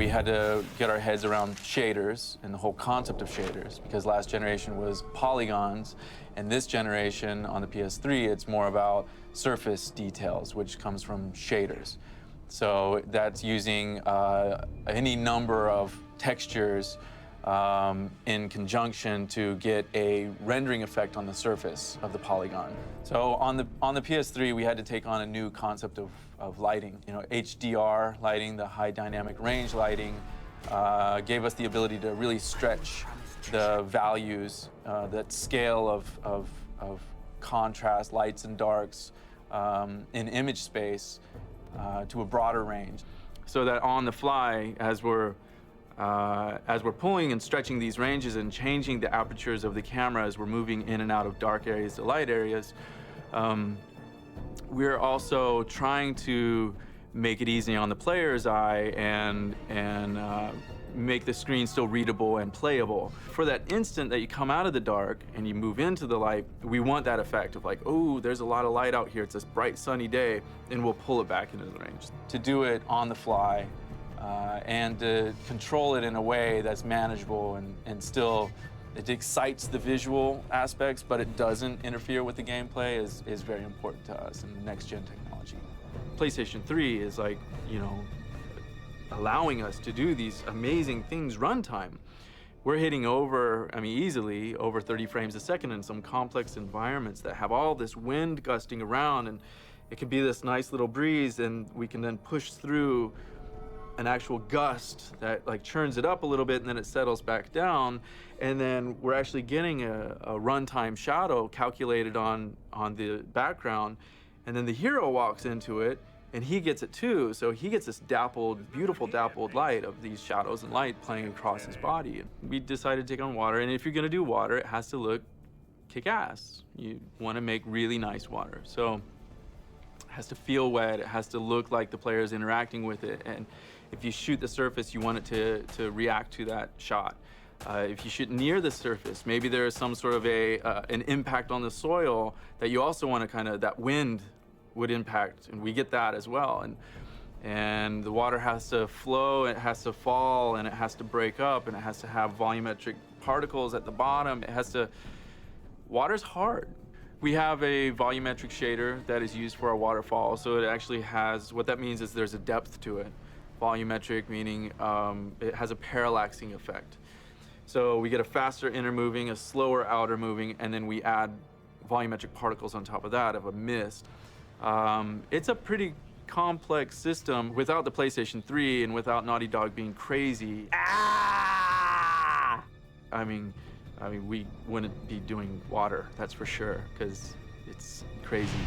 we had to get our heads around shaders and the whole concept of shaders, because last generation was polygons, and this generation on the PS3, it's more about surface details, which comes from shaders. So that's using any number of textures in conjunction to get a rendering effect on the surface of the polygon. So on the PS3, we had to take on a new concept of lighting. You know, HDR lighting, the high dynamic range lighting, gave us the ability to really stretch the values, that scale of contrast, lights and darks in image space to a broader range. So that on the fly, as we're pulling and stretching these ranges and changing the apertures of the camera as we're moving in and out of dark areas to light areas, we're also trying to make it easy on the player's eye and make the screen still readable and playable. For that instant that you come out of the dark and you move into the light, we want that effect of like, oh, there's a lot of light out here, it's this bright sunny day, and we'll pull it back into the range. To do it on the fly, and to control it in a way that's manageable and still, it excites the visual aspects, but it doesn't interfere with the gameplay is very important to us in next-gen technology. PlayStation 3 is like, you know, allowing us to do these amazing things runtime. We're hitting over, I mean, easily over 30 frames a second in some complex environments that have all this wind gusting around, and it can be this nice little breeze, and we can then push through an actual gust that like churns it up a little bit and then it settles back down, and then we're actually getting a runtime shadow calculated on the background, and then the hero walks into it and he gets it too, so he gets this dappled, beautiful dappled light of these shadows and light playing across his body. And we decided to take on water, and if you're gonna do water, it has to look kick-ass. You wanna make really nice water. So it has to feel wet, it has to look like the player is interacting with it, and if you shoot the surface, you want it to react to that shot. If you shoot near the surface, maybe there is some sort of an impact on the soil that you also want to kind of, that wind would impact, and we get that as well. And the water has to flow, it has to fall, and it has to break up, and it has to have volumetric particles at the bottom. It has to, water's hard. We have a volumetric shader that is used for our waterfall, so it actually has, what that means is there's a depth to it. Volumetric meaning it has a parallaxing effect. So we get a faster inner moving, a slower outer moving, and then we add volumetric particles on top of that of a mist. It's a pretty complex system. Without the PlayStation 3 and without Naughty Dog being crazy, I mean, we wouldn't be doing water, that's for sure, because it's crazy.